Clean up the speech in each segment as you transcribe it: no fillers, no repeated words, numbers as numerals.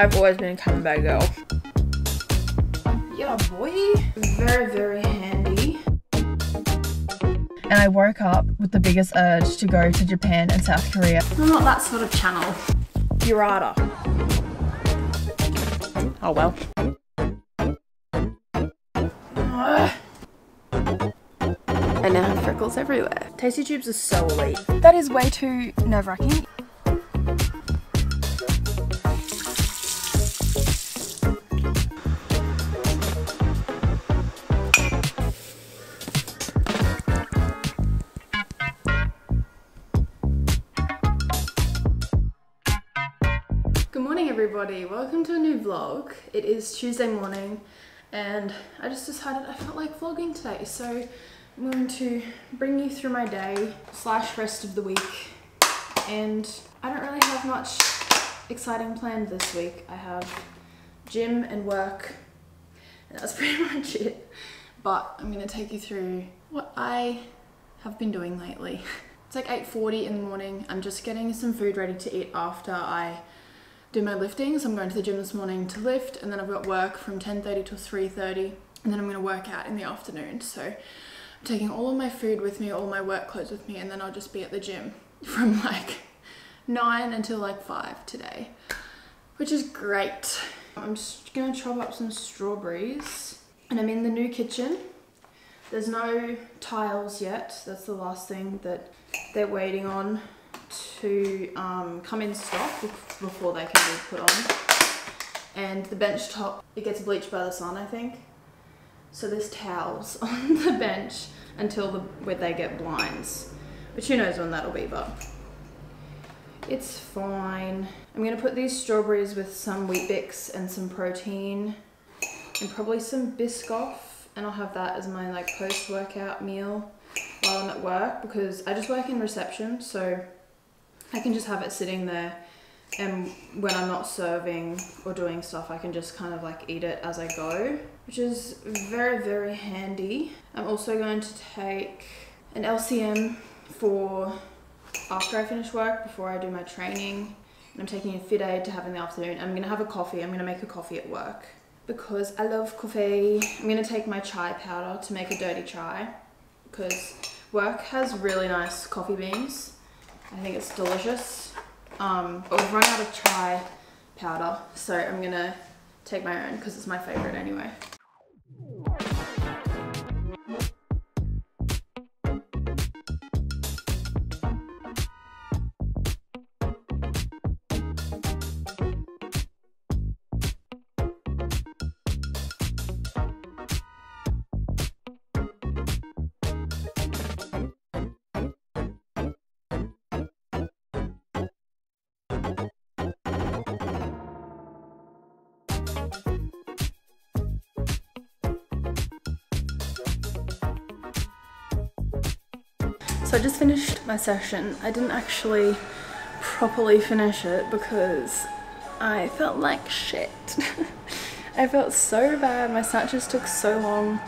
I've always been a camera bag girl. Yeah, boy. Very, very handy. And I woke up with the biggest urge to go to Japan and South Korea. I'm not that sort of channel. Burrata. Oh well. I now have freckles everywhere. Tasty tubes are so elite. That is way too nerve-wracking. Good morning everybody, welcome to a new vlog. It is Tuesday morning and I just decided I felt like vlogging today, so I'm going to bring you through my day / rest of the week. And I don't really have much exciting planned this week. I have gym and work and that's pretty much it. But I'm going to take you through what I have been doing lately. It's like 8:40 in the morning. I'm just getting some food ready to eat after I do my lifting. So I'm going to the gym this morning to lift, and then I've got work from 10:30 till 3:30, and then I'm going to work out in the afternoon. So I'm taking all of my food with me, all my work clothes with me, and then I'll just be at the gym from like 9 until like 5 today, which is great. I'm just going to chop up some strawberries, and I'm in the new kitchen. There's no tiles yet. That's the last thing that they're waiting on to come in stock before they can be put on. And the bench top, it gets bleached by the sun, I think. So there's towels on the bench until where they get blinds, which who knows when that'll be, but it's fine. I'm gonna put these strawberries with some Wheat Bix and some protein and probably some Biscoff, and I'll have that as my like post-workout meal while I'm at work, because I just work in reception, so I can just have it sitting there, and when I'm not serving or doing stuff, I can just kind of like eat it as I go, which is very, very handy. I'm also going to take an LCM for after I finish work, before I do my training, and I'm taking a Fit Aid to have in the afternoon. I'm gonna have a coffee. I'm gonna make a coffee at work because I love coffee. I'm gonna take my chai powder to make a dirty chai because work has really nice coffee beans. I think it's delicious, but we've run out of chai powder, so I'm gonna take my own because it's my favorite anyway. So I just finished my session. I didn't actually properly finish it because I felt like shit. I felt so bad. My snatches took so long.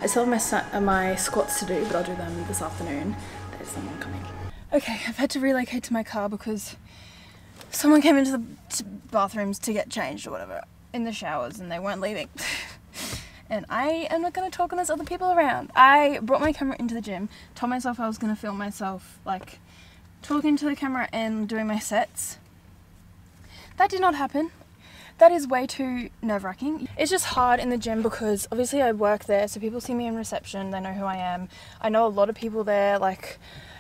I still have my squats to do, but I'll do them this afternoon. There's someone coming. Okay, I've had to relocate to my car because someone came into the bathrooms to get changed or whatever in the showers and they weren't leaving. And I am not going to talk when there's other people around. I brought my camera into the gym, told myself I was going to film myself like talking to the camera and doing my sets. That did not happen. That is way too nerve-wracking. It's just hard in the gym because obviously I work there, so people see me in reception, they know who I am. I know a lot of people there, like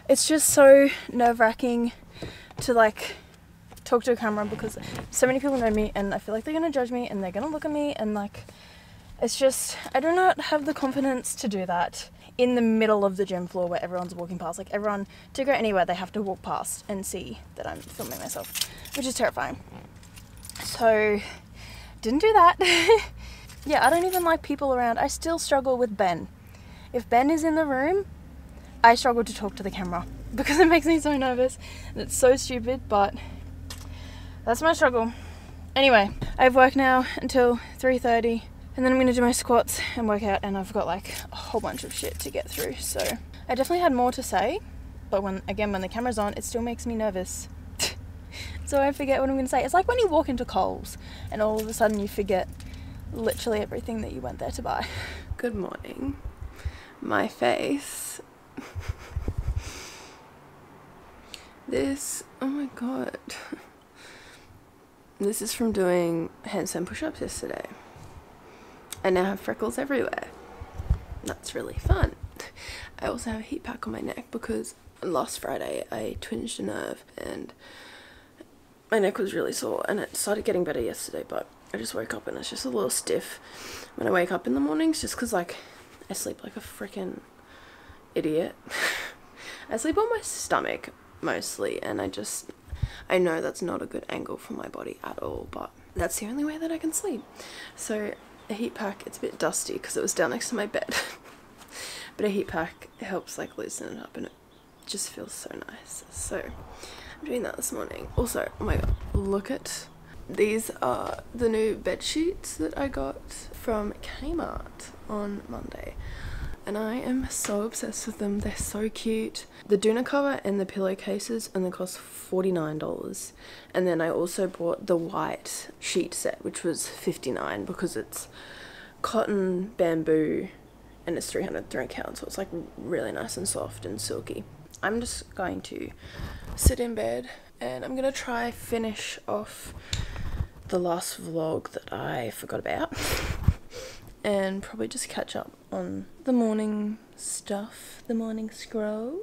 it's just so nerve-wracking to like talk to a camera because so many people know me and I feel like they're going to judge me and they're going to look at me and like it's just, I do not have the confidence to do that in the middle of the gym floor where everyone's walking past. Like everyone, to go anywhere, they have to walk past and see that I'm filming myself, which is terrifying. So, didn't do that. Yeah, I don't even like people around. I still struggle with Ben. If Ben is in the room, I struggle to talk to the camera because it makes me so nervous. And it's so stupid, but that's my struggle. Anyway, I have work now until 3:30. And then I'm going to do my squats and work out, and I've got like a whole bunch of shit to get through. So I definitely had more to say, but when the camera's on, it still makes me nervous. so I forget what I'm going to say. It's like when you walk into Coles and all of a sudden you forget literally everything that you went there to buy. Good morning. My face. This, oh my god. This is from doing handstand push-ups yesterday. I now have freckles everywhere. That's really fun. I also have a heat pack on my neck because last Friday I twinged a nerve and my neck was really sore, and it started getting better yesterday, but I just woke up and it's just a little stiff when I wake up in the mornings, just because like I sleep like a freaking idiot. I sleep on my stomach mostly, and I know that's not a good angle for my body at all, but that's the only way that I can sleep. So a heat pack, it's a bit dusty because it was down next to my bed. But a heat pack helps like loosen it up, and it just feels so nice. So I'm doing that this morning. Also, oh my god, look at these are the new bed sheets that I got from Kmart on Monday, and I am so obsessed with them. They're so cute. The doona cover and the pillowcases only cost $49, and then I also bought the white sheet set, which was $59 because it's cotton bamboo and it's 303 count, so it's like really nice and soft and silky. I'm just going to sit in bed and I'm gonna try finish off the last vlog that I forgot about and probably just catch up on the morning stuff, the morning scroll.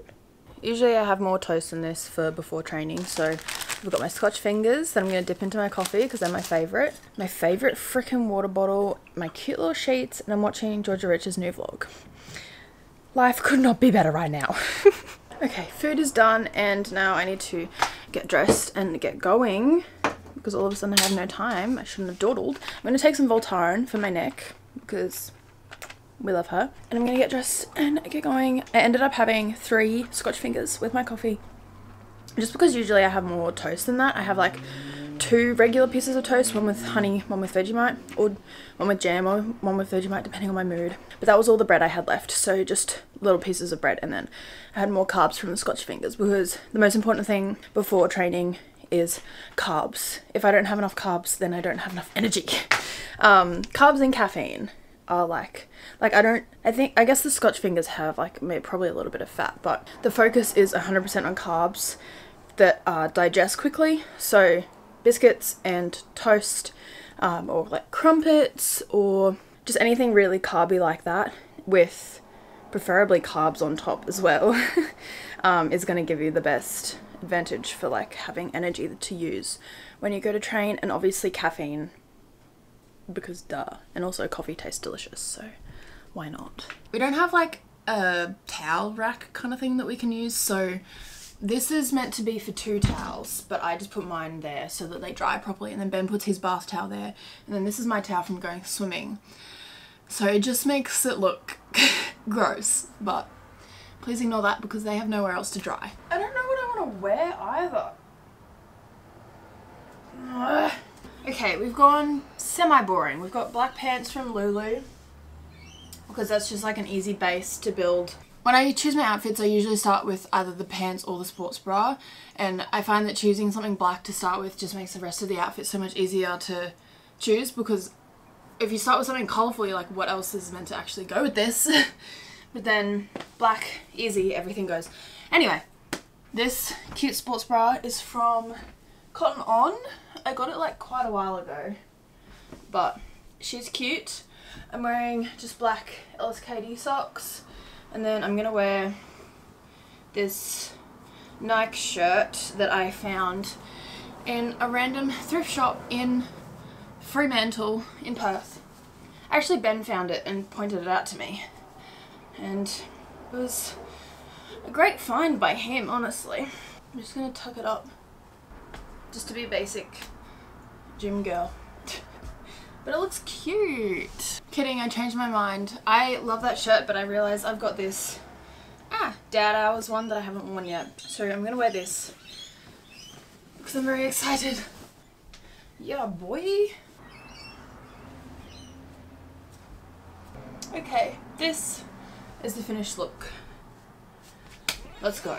Usually I have more toast than this for before training, so I've got my Scotch fingers that I'm going to dip into my coffee because they're my favourite. My favourite freaking water bottle, my cute little sheets, and I'm watching Georgia Rich's new vlog. Life could not be better right now. Okay, food is done and now I need to get dressed and get going because all of a sudden I have no time. I shouldn't have dawdled. I'm going to take some Voltaren for my neck because we love her. And I'm going to get dressed and get going. I ended up having 3 Scotch fingers with my coffee. Just because usually I have more toast than that. I have like 2 regular pieces of toast, one with honey, one with Vegemite, or one with jam, or one with Vegemite, depending on my mood. But that was all the bread I had left, so just little pieces of bread, and then I had more carbs from the Scotch fingers because the most important thing before training is carbs. If I don't have enough carbs, then I don't have enough energy. Carbs and caffeine are I guess the Scotch fingers have like probably a little bit of fat, but the focus is 100% on carbs that digest quickly. So biscuits and toast, or like crumpets, or just anything really carby like that, with preferably carbs on top as well, is going to give you the best advantage for like having energy to use when you go to train. And obviously caffeine, because duh, and also coffee tastes delicious, so why not? We don't have like a towel rack kind of thing that we can use, so this is meant to be for 2 towels, but I just put mine there so that they dry properly, and then Ben puts his bath towel there, and then this is my towel from going swimming. So it just makes it look gross, but please ignore that because they have nowhere else to dry. I don't know what I want to wear either. Ugh. Okay, we've gone semi-boring. We've got black pants from Lulu because that's just like an easy base to build. When I choose my outfits, I usually start with either the pants or the sports bra, and I find that choosing something black to start with just makes the rest of the outfit so much easier to choose, because if you start with something colourful, you're like, what else is meant to actually go with this? But then black, easy, everything goes. Anyway, this cute sports bra is from Cotton On. I got it like quite a while ago, but she's cute. I'm wearing just black LSKD socks, and then I'm gonna wear this Nike shirt that I found in a random thrift shop in Fremantle in Perth. Actually, Ben found it and pointed it out to me, and it was a great find by him, honestly. I'm just gonna tuck it up just to be a basic gym girl. But it looks cute. Kidding, I changed my mind. I love that shirt, but I realized I've got this Dad Hours one that I haven't worn yet. So I'm gonna wear this because I'm very excited. Yeah, boy. Okay, this is the finished look. Let's go.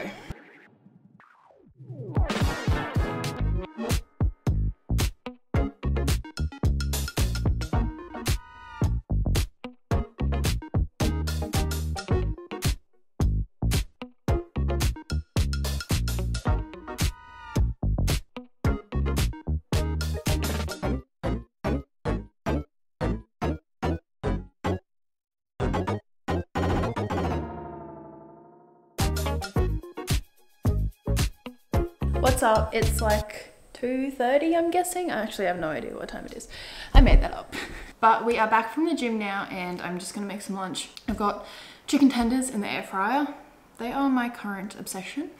what's up? It's like 2:30, I'm guessing. I actually have no idea what time it is. I made that up. But we are back from the gym now and I'm just gonna make some lunch. I've got chicken tenders in the air fryer. They are my current obsession.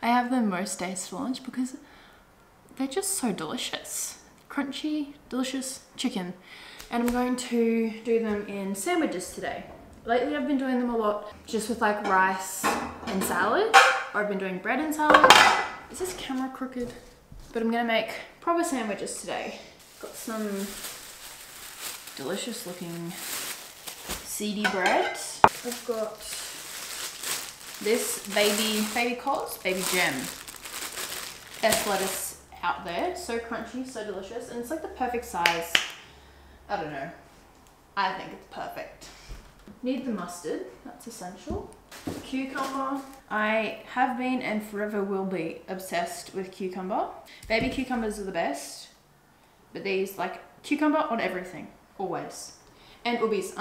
I have them most days for lunch because they're just so delicious. Crunchy, delicious chicken. And I'm going to do them in sandwiches today. Lately I've been doing them a lot just with like rice and salad, or I've been doing bread and salad. Is this camera crooked? But I'm gonna make proper sandwiches today. Got some delicious looking seedy bread. I've got this baby cos, baby gem. S lettuce out there, so crunchy, so delicious, and it's like the perfect size. I don't know, I think it's perfect. Need the mustard, that's essential. Cucumber. I have been and forever will be obsessed with cucumber. Baby cucumbers are the best, but these, like, cucumber on everything, always. And ubis,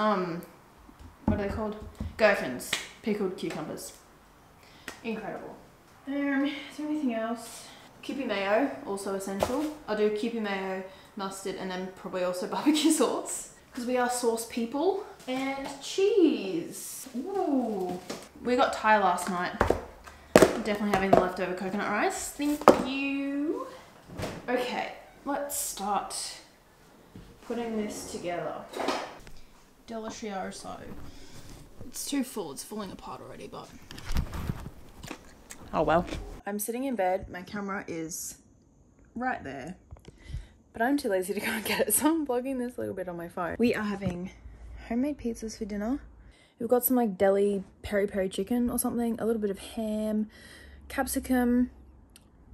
what are they called? Gherkins, pickled cucumbers. Incredible. Is there anything else? Kewpie mayo, also essential. I'll do Kewpie mayo, mustard, and then probably also barbecue sauce, because we are sauce people. And cheese. Ooh. We got Thai last night. I'm definitely having the leftover coconut rice. Thank you. Okay, let's start putting this together. Delicioso. It's too full, it's falling apart already, but oh well. I'm sitting in bed, my camera is right there, but I'm too lazy to go and get it, so I'm vlogging this a little bit on my phone. We are having homemade pizzas for dinner. We've got some like deli peri-peri chicken or something, a little bit of ham, capsicum,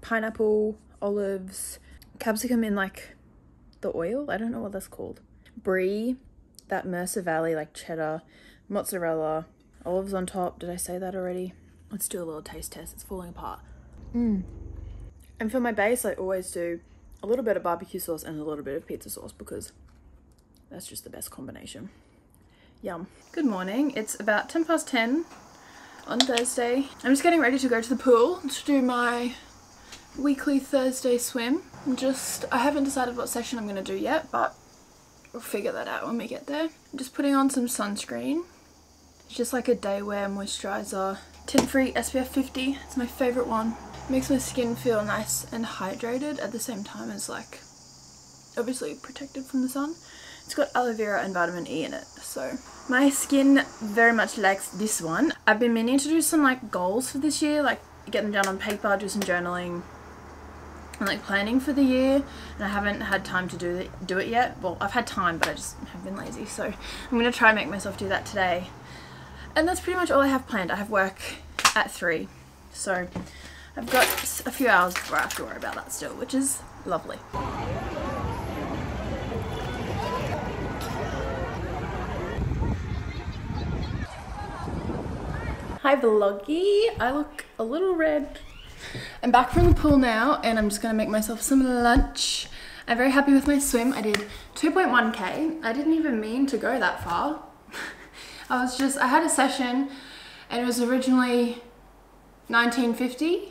pineapple, olives, capsicum in like the oil, I don't know what that's called, brie, that Mercer Valley like cheddar, mozzarella, olives on top. Did I say that already? Let's do a little taste test. It's falling apart. And for my base, I always do a little bit of barbecue sauce and a little bit of pizza sauce because that's just the best combination. Yum. Good morning. It's about 10 past 10 on Thursday. I'm just getting ready to go to the pool to do my weekly Thursday swim. I haven't decided what session I'm going to do yet, but we'll figure that out when we get there. I'm just putting on some sunscreen. It's just like a day wear moisturizer. Tint-free SPF 50. It's my favorite one. Makes my skin feel nice and hydrated at the same time as like obviously protected from the sun. It's got aloe vera and vitamin E in it, so my skin very much likes this one. I've been meaning to do some like goals for this year, like get them down on paper, do some journaling and like planning for the year, and I haven't had time to do it yet. Well, I've had time, but I just have been lazy, so I'm gonna try and make myself do that today. And that's pretty much all I have planned. I have work at 3, so I've got a few hours before I have to worry about that still, which is lovely. Hi vloggy, I look a little red. I'm back from the pool now and I'm just gonna make myself some lunch. I'm very happy with my swim. I did 2.1k. I didn't even mean to go that far. I had a session and it was originally 1950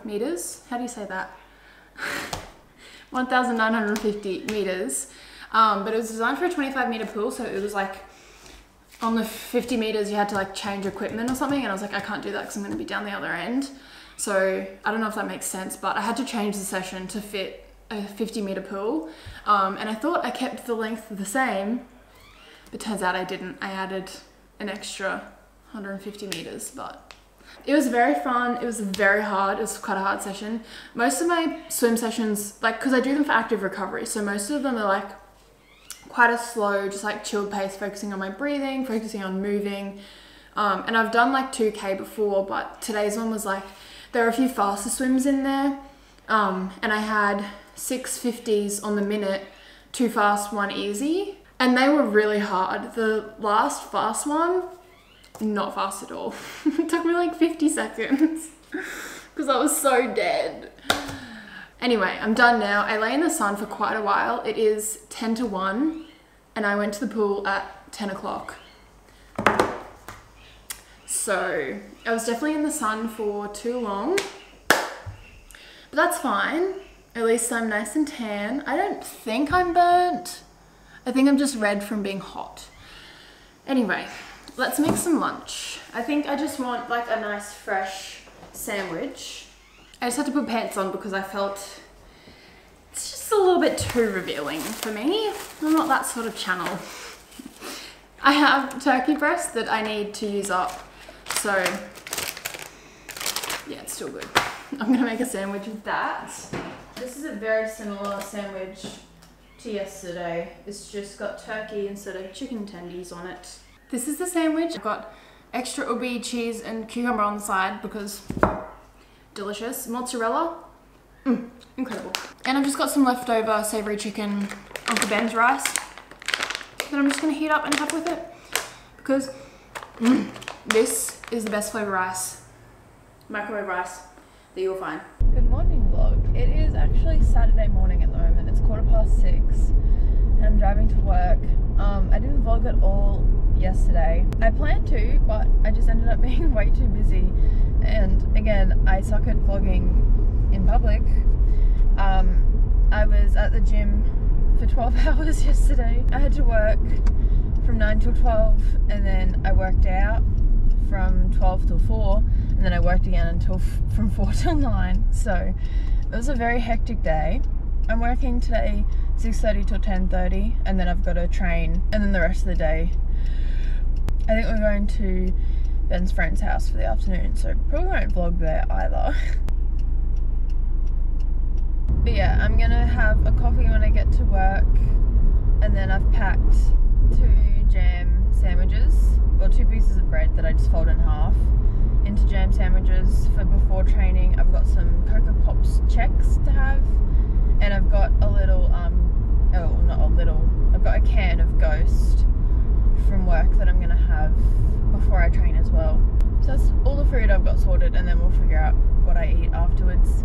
meters. How do you say that? 1,950 meters. But it was designed for a 25-meter pool, so it was like on the 50 meters you had to like change equipment or something, and I was like, I can't do that because I'm going to be down the other end. So I don't know if that makes sense, but I had to change the session to fit a 50-meter pool, and I thought I kept the length the same, but turns out I didn't. I added an extra 150 meters, but it was very fun. It was very hard. It was quite a hard session. Most of my swim sessions, like, because I do them for active recovery, so most of them are like quite a slow, just like chilled pace, focusing on my breathing, focusing on moving. And I've done like 2k before, but today's one was like, there are a few faster swims in there. And I had 6 50s on the minute, 2 fast, 1 easy. And they were really hard. The last fast one, not fast at all. It took me like 50 seconds because I was so dead. Anyway, I'm done now. I lay in the sun for quite a while. It is 10 to 1 and I went to the pool at 10 o'clock. So I was definitely in the sun for too long. But that's fine. At least I'm nice and tan. I don't think I'm burnt. I think I'm just red from being hot. Anyway, let's make some lunch. I think I just want like a nice fresh sandwich. I just had to put pants on because I felt it's just a little bit too revealing for me. I'm not that sort of channel. I have turkey breast that I need to use up. So yeah, it's still good. I'm gonna make a sandwich with that. This is a very similar sandwich to yesterday. It's just got turkey instead of chicken tendies on it. This is the sandwich. I've got extra ubi, cheese and cucumber on the side because delicious. Mozzarella, incredible. And I've just got some leftover savoury chicken Uncle Ben's rice that I'm just gonna heat up and have with it because this is the best flavour rice, microwave rice that you'll find. Good morning vlog. It is actually Saturday morning at the moment. It's 6:15 and I'm driving to work. I didn't vlog at all yesterday. I planned to, but I just ended up being way too busy. And again, I suck at vlogging in public. I was at the gym for 12 hours yesterday. I had to work from 9 till 12 and then I worked out from 12 till 4 and then I worked again until from 4 till 9. So it was a very hectic day. I'm working today 6:30 till 10:30 and then I've got to train, and then the rest of the day I think we're going to Ben's friend's house for the afternoon, so probably won't vlog there either. But yeah, I'm gonna have a coffee when I get to work, and then I've packed 2 jam sandwiches, or 2 pieces of bread that I just fold in half into jam sandwiches for before training. I've got some Cocoa Pops checks to have, and I've got a little, oh not a little, I've got a can of Ghost from work that I'm gonna have before I train as well. So that's all the food I've got sorted, and then we'll figure out what I eat afterwards.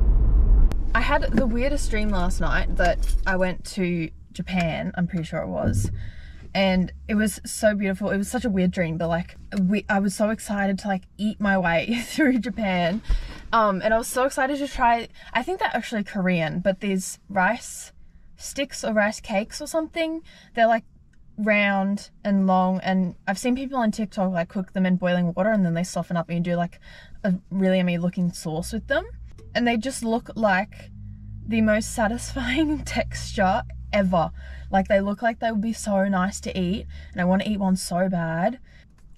I had the weirdest dream last night that I went to Japan, I'm pretty sure it was, and it was so beautiful. It was such a weird dream, but like I was so excited to like eat my way through Japan, and I was so excited to try, I think they're actually Korean, but these rice sticks or rice cakes or something. They're like round and long, and I've seen people on TikTok like cook them in boiling water and then they soften up and you do like a really yummy looking sauce with them, and they just look like the most satisfying texture ever. Like they look like they would be so nice to eat, and I want to eat one so bad.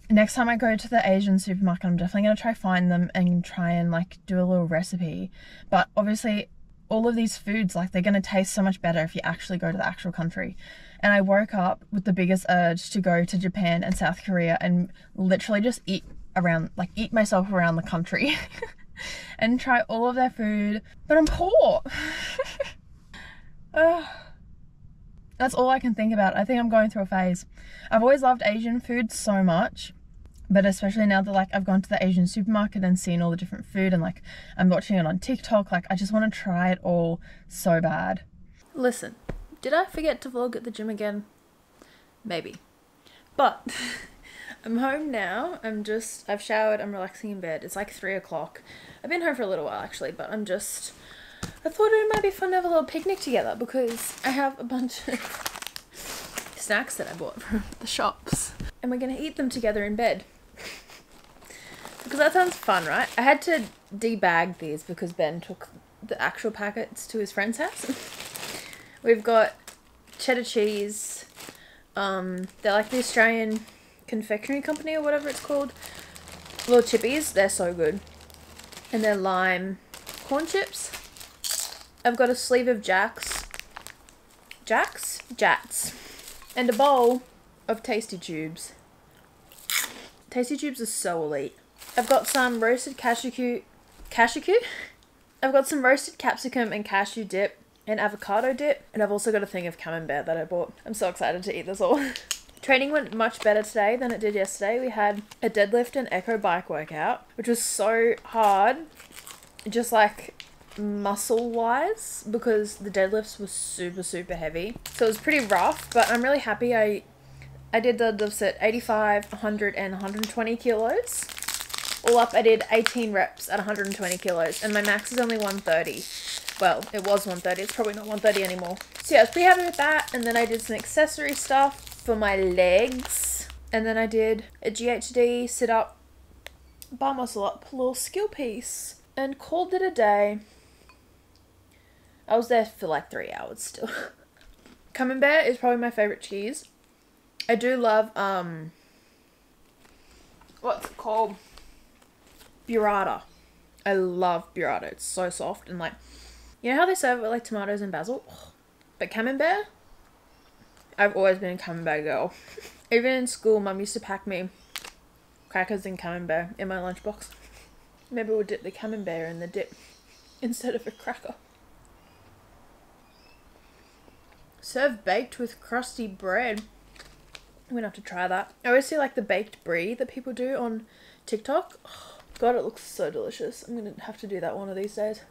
Next time I go to the Asian supermarket, I'm definitely going to try find them and try and like do a little recipe. But obviously all of these foods, like they're going to taste so much better if you actually go to the actual country. And I woke up with the biggest urge to go to Japan and South Korea and literally just eat myself around the country and try all of their food. But I'm poor. That's all I can think about. I think I'm going through a phase. I've always loved Asian food so much, but especially now that like I've gone to the Asian supermarket and seen all the different food and like I'm watching it on TikTok, like I just want to try it all so bad. Listen, did I forget to vlog at the gym again? Maybe. But I'm home now. I've showered, I'm relaxing in bed. It's like 3 o'clock. I've been home for a little while actually, but I thought it might be fun to have a little picnic together because I have a bunch of snacks that I bought from the shops and we're gonna eat them together in bed. Because that sounds fun, right? I had to debag these because Ben took the actual packets to his friend's house. We've got cheddar cheese. They're like the Australian confectionery company or whatever it's called. Little chippies, they're so good. And they're lime corn chips. I've got a sleeve of Jats, and a bowl of Tasty Tubes. Tasty Tubes are so elite. I've got some roasted cashew? I've got some roasted capsicum and cashew dip and avocado dip, and I've also got a thing of camembert that I bought. I'm so excited to eat this all. Training went much better today than it did yesterday. We had a deadlift and echo bike workout, which was so hard, just like muscle wise, because the deadlifts were super heavy, so it was pretty rough, but I'm really happy I did deadlifts at 85, 100 and 120 kilos, All up, I did 18 reps at 120 kilos, and my max is only 130. Well, it was 130. It's probably not 130 anymore. So yeah, I was pretty happy with that. And then I did some accessory stuff for my legs. And then I did a GHD sit-up, bar muscle up, little skill piece, and called it a day. I was there for like 3 hours still. Camembert is probably my favorite cheese. I do love, what's it called? Burrata. I love burrata. It's so soft and like, you know how they serve it with like tomatoes and basil? But camembert? I've always been a camembert girl. Even in school, Mum used to pack me crackers and camembert in my lunchbox. Maybe we'll dip the camembert in the dip instead of a cracker. Serve baked with crusty bread. I'm gonna have to try that. I always see like the baked brie that people do on TikTok. Oh, God, it looks so delicious. I'm gonna have to do that one of these days.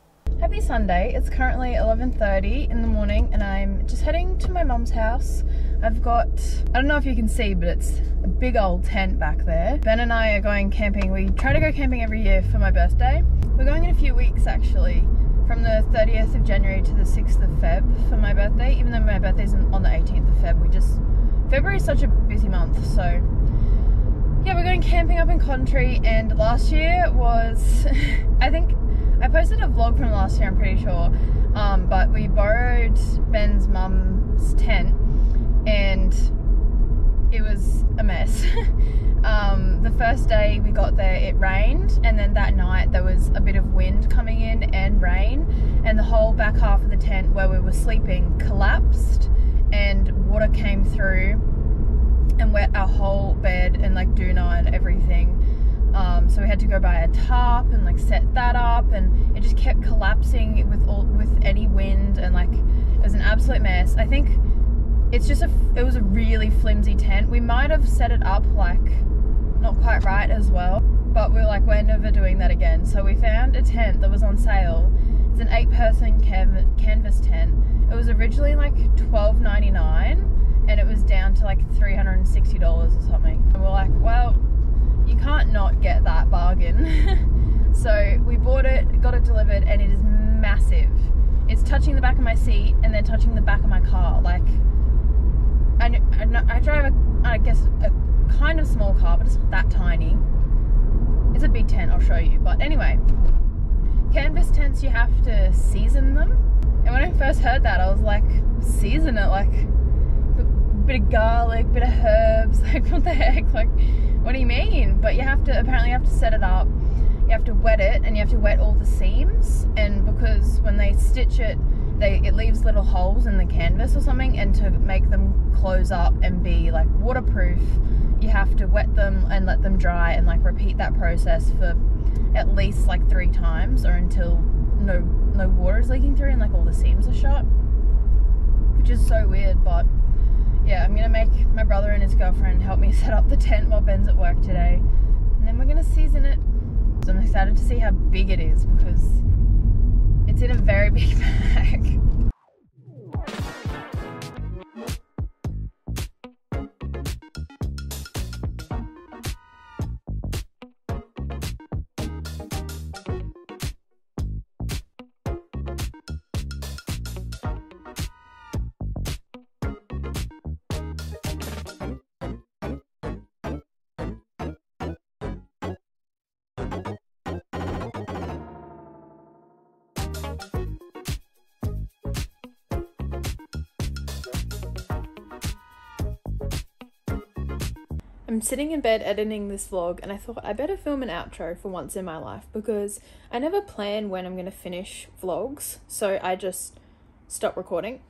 Happy Sunday. It's currently 11:30 in the morning and I'm just heading to my mum's house. I've got, I don't know if you can see, but it's a big old tent back there. Ben and I are going camping. We try to go camping every year for my birthday. We're going in a few weeks actually, from the 30th of January to the 6th of Feb for my birthday, even though my birthday's on the 18th of Feb. February is such a busy month, so yeah, we're going camping up in country. And last year was, I think, I posted a vlog from last year, I'm pretty sure, but we borrowed Ben's mum's tent and it was a mess. The first day we got there it rained, and then that night there was a bit of wind coming in and rain, and the whole back half of the tent where we were sleeping collapsed and water came through and wet our whole bed and like doona and everything. So we had to go buy a tarp and like set that up, and it just kept collapsing with any wind, and like it was an absolute mess. I think it's just it was a really flimsy tent. We might have set it up like not quite right as well, but we're like, we're never doing that again. So we found a tent that was on sale. It's an 8-person canvas tent. It was originally like $12.99 and it was down to like $360 or something. And we're like, well, you can't not get that bargain. So we bought it, got it delivered, and it is massive. It's touching the back of my seat and then touching the back of my car. Like, I drive I guess a kind of small car, but it's not that tiny. It's a big tent, I'll show you. But anyway, canvas tents, you have to season them. And when I first heard that, I was like, season it? Like, a bit of garlic, bit of herbs, like what the heck? Like, what do you mean? But you have to, apparently you have to set it up, you have to wet it, and you have to wet all the seams. And because when they stitch it, it leaves little holes in the canvas or something, and to make them close up and be like waterproof, you have to wet them and let them dry and like repeat that process for at least like 3 times, or until no water is leaking through and like all the seams are shut, which is so weird. But yeah, I'm gonna make my brother and his girlfriend help me set up the tent while Ben's at work today, and then we're gonna season it. So I'm excited to see how big it is, because it's in a very big bag. I'm sitting in bed editing this vlog, and I thought I better film an outro for once in my life, because I never plan when I'm going to finish vlogs, so I just stop recording.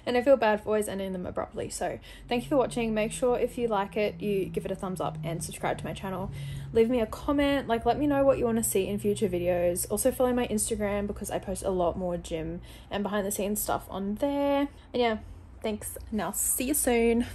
And I feel bad for always ending them abruptly. So thank you for watching. Make sure if you like it, you give it a thumbs up and subscribe to my channel. Leave me a comment, like let me know what you want to see in future videos. Also follow my Instagram, because I post a lot more gym and behind the scenes stuff on there. And yeah, thanks, and I'll see you soon.